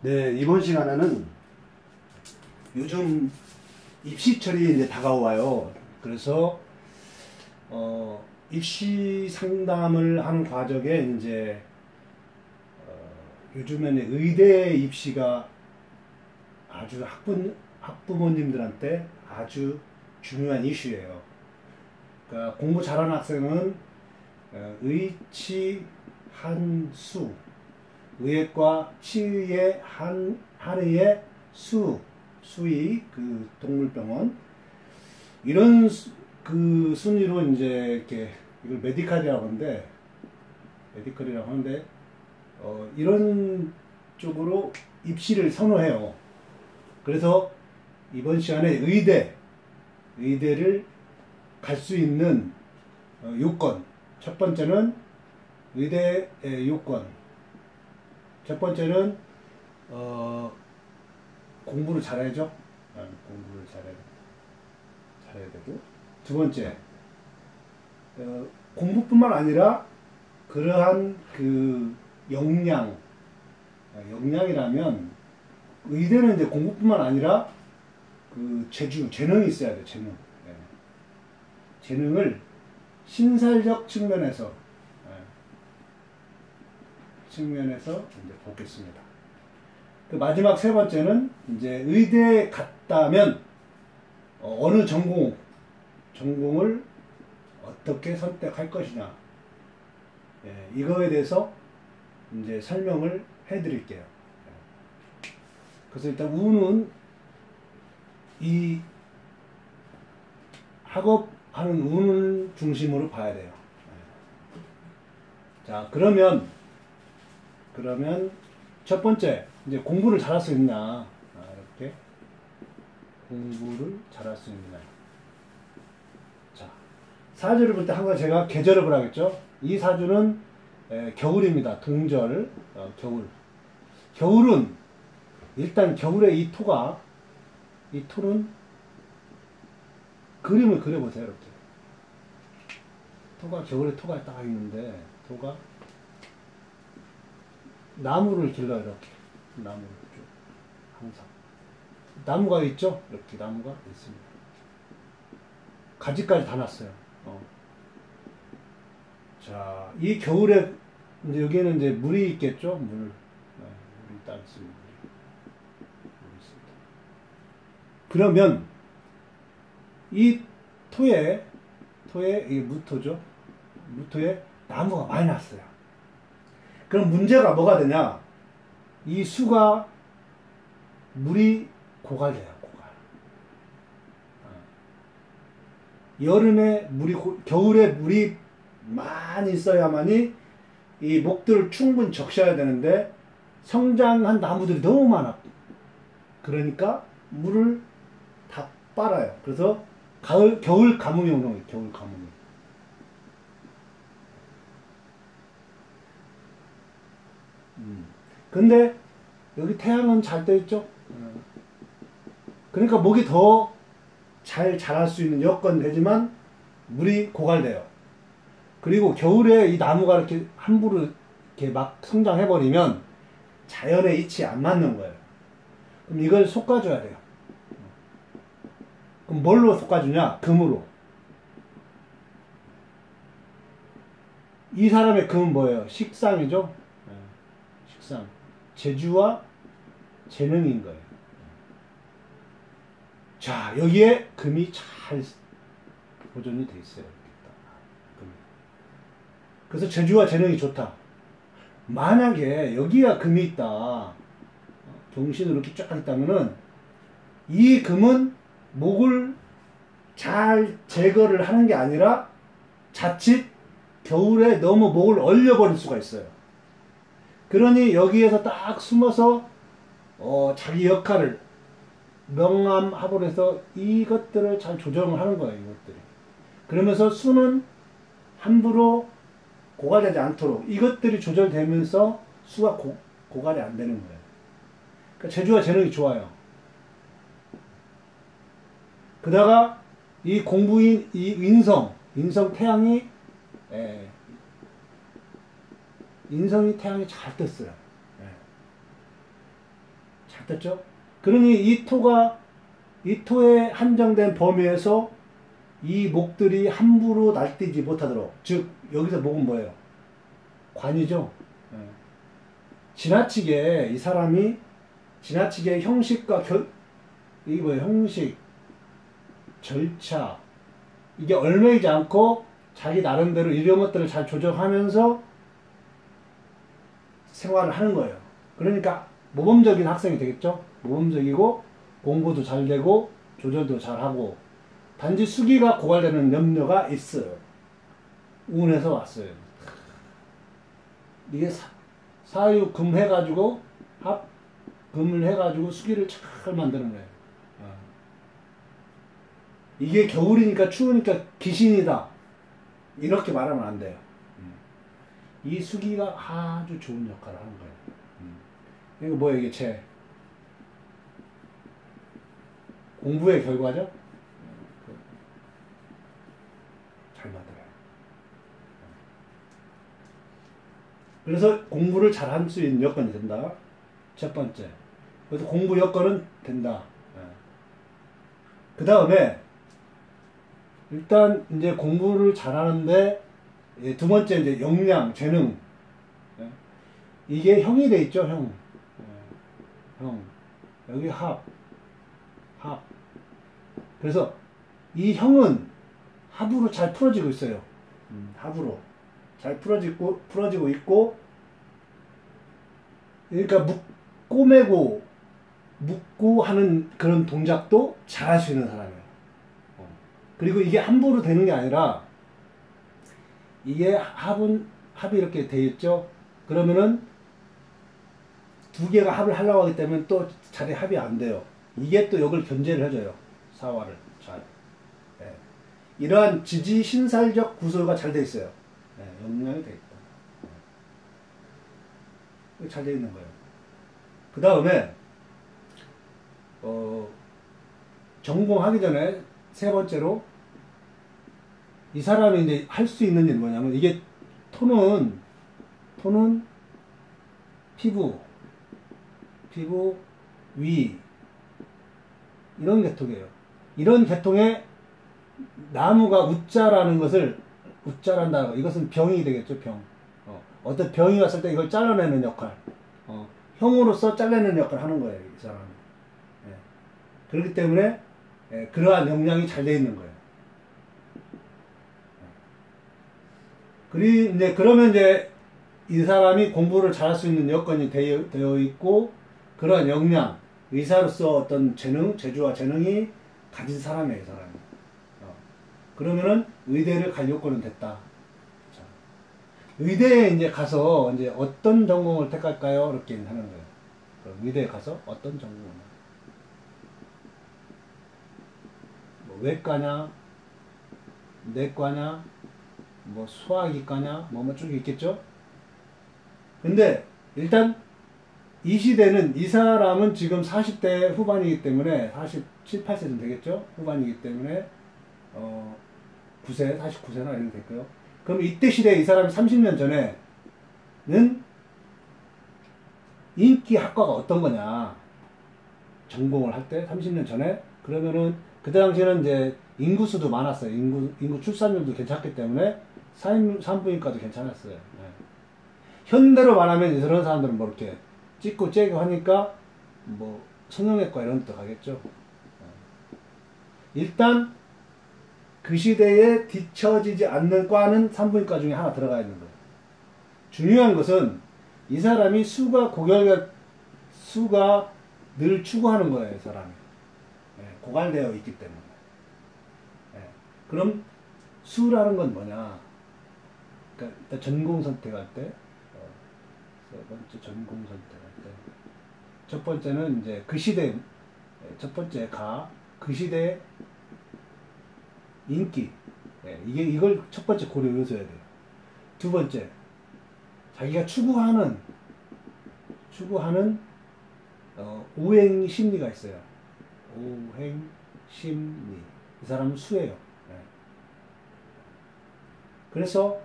네, 이번 시간에는 요즘 입시철이 이제 다가와요. 그래서 입시 상담을 하는 과정에 이제 요즘에는 의대 입시가 아주 학부모님들한테 아주 중요한 이슈예요. 그러니까 공부 잘하는 학생은 의치 한수, 의학과 치의의 한의의 수의 그 동물병원 이런 그 순위로 이제 이렇게 이걸 메디컬이라고 하는데 이런 쪽으로 입시를 선호해요. 그래서 이번 시간에 의대를 갈 수 있는 요건, 첫 번째는 의대의 요건, 첫 번째는 공부를 잘해야죠. 공부를 잘해야 되고, 두 번째 공부뿐만 아니라 그러한 그 역량이라면 의대는 이제 공부뿐만 아니라 그 재능이 있어야 돼. 재능을 신살적 측면에서 이제 보겠습니다. 그 마지막 세 번째는 이제 의대에 갔다면 어느 전공을 어떻게 선택할 것이냐, 이거에 대해서 이제 설명을 해드릴게요. 그래서 일단 우는 이 학업하는 운을 중심으로 봐야 돼요. 자, 그러면 첫 번째 이제 공부를 잘할 수 있냐, 이렇게 공부를 잘할 수 있냐. 자, 사주를 볼 때 항상 제가 계절을 보라겠죠. 이 사주는 겨울입니다. 동절, 겨울은 일단 겨울에 이 토는 그림을 그려보세요. 이렇게 겨울에 토가 딱 있는데, 토가 나무를 길러요. 이렇게 나무를 쭉 항상 나무가 있죠. 이렇게 나무가 있습니다. 가지까지 다 났어요. 자, 이 겨울에 이제 여기에는 이제 물이 있겠죠. 물이 딱 있습니다. 물이 있습니다. 그러면 이 토에 이게 무토죠. 무토에 나무가 많이 났어요. 그럼 문제가 뭐가 되냐? 이 수가 물이 고갈돼요. 여름에 겨울에 물이 많이 있어야만이 이 목들을 충분히 적셔야 되는데 성장한 나무들이 너무 많아. 그러니까 물을 다 빨아요. 그래서 겨울 가뭄이 오는 거예요. 겨울 가뭄이. 근데 여기 태양은 잘 떠 있죠. 그러니까 목이 더 잘 자랄 수 있는 여건 되지만 물이 고갈돼요. 그리고 겨울에 이 나무가 이렇게 함부로 이렇게 막 성장해 버리면 자연의 이치에 안 맞는 거예요. 그럼 이걸 솎아줘야 돼요. 그럼 뭘로 솎아주냐? 금으로. 이 사람의 금은 뭐예요? 식상이죠. 식상. 재주와 재능인 거예요. 자, 여기에 금이 잘 보존이 돼 있어요. 그래서 재주와 재능이 좋다. 만약에 여기가 금이 있다, 경신으로 이렇게 쫙 있다면은 이 금은 목을 잘 제거를 하는 게 아니라 자칫 겨울에 너무 목을 얼려버릴 수가 있어요. 그러니 여기에서 딱 숨어서 자기 역할을 명암합을 해서 이것들을 잘 조정을 하는 거예요. 이것들이. 그러면서 수는 함부로 고갈되지 않도록 이것들이 조절되면서 수가 고갈이 안 되는 거예요. 그러니까 재주와 재능이 좋아요. 그다가 이 공부인 이 인성 태양이 인성이 태양이 잘 떴어요. 잘 떴죠? 그러니 이 토에 한정된 범위에서 이 목들이 함부로 날뛰지 못하도록, 즉 여기서 목은 뭐예요? 관이죠. 예. 지나치게 이 사람이 지나치게 형식과 이게 뭐예요? 형식, 절차, 이게 얽매이지 않고 자기 나름대로 이런 것들을 잘 조정하면서 생활을 하는 거예요. 그러니까 모범적인 학생이 되겠죠? 모범적이고 공부도 잘 되고 조절도 잘 하고, 단지 수기가 고갈되는 염려가 있어요. 운에서 왔어요. 이게 사유금 해가지고 합금을 해가지고 수기를 잘 만드는 거예요. 이게 겨울이니까 추우니까 귀신이다 이렇게 말하면 안 돼요. 이 수기가 아주 좋은 역할을 하는 거예요. 이거 뭐예요? 이게 제 공부의 결과죠? 잘 만들어요. 그래서 공부를 잘 할 수 있는 여건이 된다. 첫 번째. 그래서 공부 여건은 된다. 그 다음에 일단 이제 공부를 잘하는데, 두 번째 이제 역량, 재능. 이게 형이 돼 있죠, 형. 형. 여기 합. 그래서 이 형은 합으로 잘 풀어지고 있어요. 합으로 잘 풀어지고 있고, 그러니까 꼬매고 묶고 하는 그런 동작도 잘 할 수 있는 사람이에요. 그리고 이게 함부로 되는 게 아니라, 이게 합이 이렇게 돼 있죠. 그러면은 두 개가 합을 하려고 하기 때문에 또 자리 합이 안 돼요. 이게 또 이걸 견제를 해줘요. 사화를 잘. 예. 이러한 지지 신살적 구조가 잘 돼 있어요. 예. 역량이 돼 있다. 예. 잘 돼 있는 거예요. 그 다음에 전공하기 전에 세 번째로 이 사람이 이제 할 수 있는 일이 뭐냐면, 이게 토는 피부, 위, 이런 계통이에요. 이런 계통에 나무가 웃자라는 것을, 웃자란다. 이것은 병이 되겠죠, 병. 어떤 병이 왔을 때 이걸 잘라내는 역할. 형으로서 잘라내는 역할을 하는 거예요, 이 사람은. 예. 그렇기 때문에, 예, 그러한 역량이 잘 되어 있는 거예요. 그러면 이제 이 사람이 공부를 잘할 수 있는 여건이 되어 있고, 그러한 역량, 의사로서 어떤 재능, 재주와 재능이 가진 사람이에요, 이 사람이. 그러면은 의대를 갈 요건은 됐다. 자, 의대에 이제 가서 이제 어떤 전공을 택할까요? 이렇게 하는 거예요. 그럼 의대에 가서 어떤 전공을? 뭐 외과냐, 내과냐, 뭐 소화기과냐, 뭐 쭉 있겠죠? 근데 일단 이 시대는, 이 사람은 지금 40대 후반이기 때문에, 47, 8세쯤 되겠죠? 후반이기 때문에 9세, 49세나 이렇게 될까요? 그럼 이때 시대에 이 사람이 30년 전에는 인기 학과가 어떤 거냐, 전공을 할 때 30년 전에. 그러면은 그때 당시에는 이제 인구수도 많았어요. 인구 출산율도 괜찮기 때문에 산부인과도 괜찮았어요. 네. 현대로 말하면 이런 사람들은 뭐 이렇게 찍고 째고 하니까 뭐 성형외과 이런 데도 가겠죠. 네. 일단 그 시대에 뒤처지지 않는 과는 산부인과 중에 하나 들어가 있는 거예요. 중요한 것은 이 사람이 수가 늘 추구하는 거예요, 이 사람이. 네, 고갈되어 있기 때문에. 네. 그럼 수라는 건 뭐냐? 그러니까 일단 전공 선택할 때, 세 번째 전공 선택할 때, 첫 번째는 이제 그 시대, 첫 번째 그 시대의 인기. 네, 이걸 첫 번째 고려 요소해야 돼요. 두 번째, 자기가 추구하는 오행 심리가 있어요. 오행 심리. 이 사람은 수예요. 네. 그래서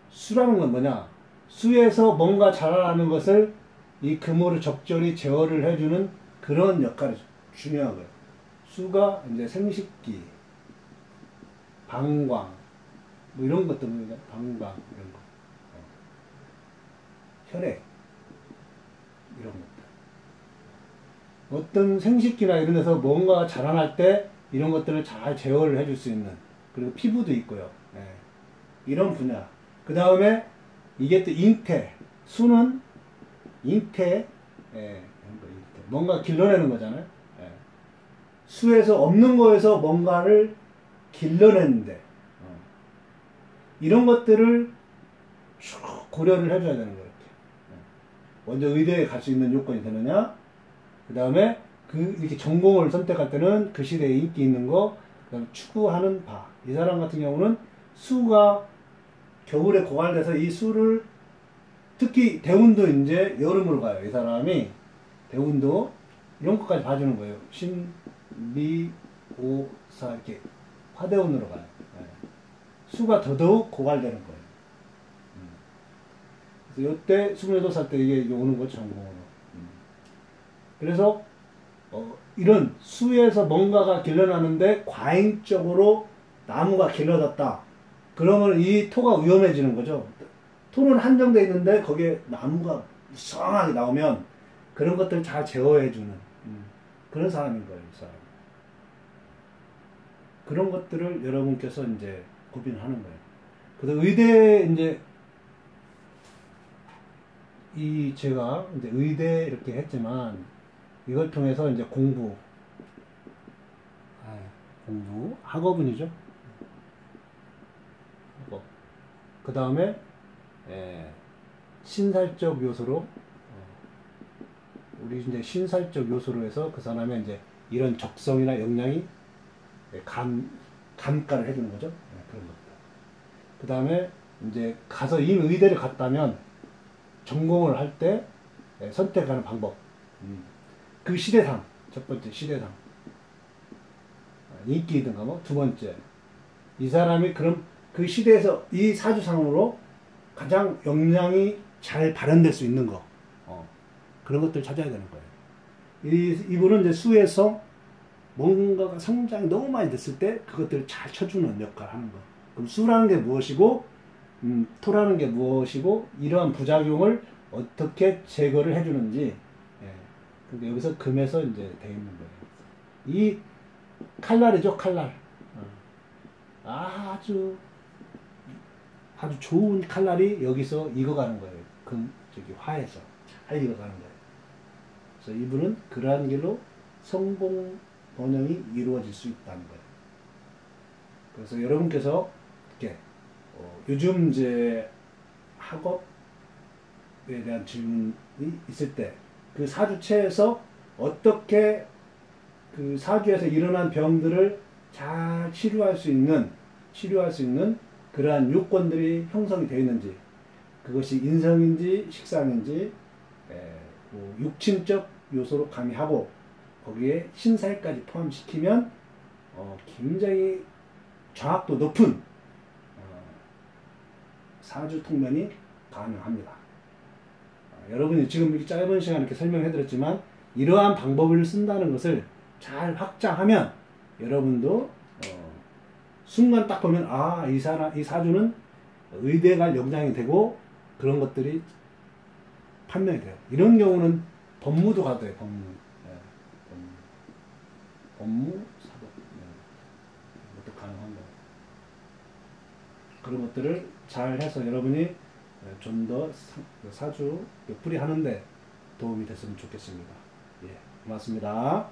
수라는 건 뭐냐? 수에서 뭔가 자라나는 것을 이 금호를 적절히 제어를 해주는 그런 역할이 중요한 거예요. 수가 이제 생식기, 방광, 뭐 이런 것들, 방광, 이런 거. 혈액, 이런 것들. 어떤 생식기나 이런 데서 뭔가 자라날 때 이런 것들을 잘 제어를 해줄 수 있는, 그리고 피부도 있고요. 예. 이런 분야. 그 다음에 이게 또 잉태. 수는 잉태, 예. 뭔가 길러내는 거잖아요. 예. 수에서 없는 거에서 뭔가를 길러내는데, 이런 것들을 쭉 고려를 해줘야 되는 거예요. 먼저 의대에 갈 수 있는 요건이 되느냐, 그 다음에 이렇게 전공을 선택할 때는 그 시대에 인기 있는 거, 그 다음에 추구하는 바. 이 사람 같은 경우는 수가 겨울에 고갈돼서 이 수를, 특히 대운도 이제 여름으로 가요. 이 사람이 대운도 이런 것까지 봐주는 거예요. 신, 미, 오, 사 이렇게 화대운으로 가요. 네. 수가 더더욱 고갈되는 거예요. 그래서 이때 28살 때 이게 오는 거죠, 전공으로. 그래서 이런 수에서 뭔가가 길러나는데 과잉적으로 나무가 길러졌다. 그러면 이 토가 위험해지는 거죠. 토는 한정되어 있는데 거기에 나무가 무성하게 나오면 그런 것들을 잘 제어해주는 그런 사람인 거예요, 이 사람. 그런 것들을 여러분께서 이제 고민하는 거예요. 그래서 의대 이제 제가 이제 의대 이렇게 했지만 이걸 통해서 이제 공부, 학업은이죠. 학업. 그 다음에 신살적 요소로, 우리 이제 신살적 요소로 해서 그 사람의 이제 이런 적성이나 역량이 감가를 해주는 거죠. 그런 것들. 그 다음에 이제 가서 의대를 갔다면 전공을 할 때 선택하는 방법. 그 시대상, 첫 번째 시대상. 인기이든가 뭐, 두 번째. 이 사람이 그럼 그 시대에서 이 사주상으로 가장 역량이 잘 발현될 수 있는 거. 그런 것들을 찾아야 되는 거예요. 이분은 이제 수에서 뭔가가 성장이 너무 많이 됐을 때 그것들을 잘 쳐주는 역할을 하는 거. 그럼 수라는 게 무엇이고, 토라는 게 무엇이고, 이러한 부작용을 어떻게 제거를 해주는지, 근데 여기서 금에서 이제 돼 있는 거예요. 이 칼날이죠, 칼날. 아주 좋은 칼날이 여기서 익어가는 거예요. 화에서 익어가는 거예요. 그래서 이분은 그러한 길로 성공 번영이 이루어질 수 있다는 거예요. 그래서 여러분께서 이렇게 요즘 이제 학업에 대한 질문이 있을 때 그 사주체에서 어떻게 그 사주에서 일어난 병들을 잘 치료할 수 있는 그러한 요건들이 형성이 되어 있는지, 그것이 인성인지 식상인지 육친적 요소로 가미하고 거기에 신살까지 포함시키면 굉장히 정확도 높은 사주 통면이 가능합니다. 여러분이 지금 이렇게 짧은 시간 이렇게 설명해 드렸지만 이러한 방법을 쓴다는 것을 잘 확장하면 여러분도 순간 딱 보면 이 사주는 의대 갈 역량이 되고 그런 것들이 판명이 돼요. 이런 경우는 법무도 가도 돼요. 법무, 사법, 이것도 가능한 거예요. 그런 것들을 잘 해서 여러분이 좀 더 사주 풀이 하는데 도움이 됐으면 좋겠습니다. 예, 고맙습니다.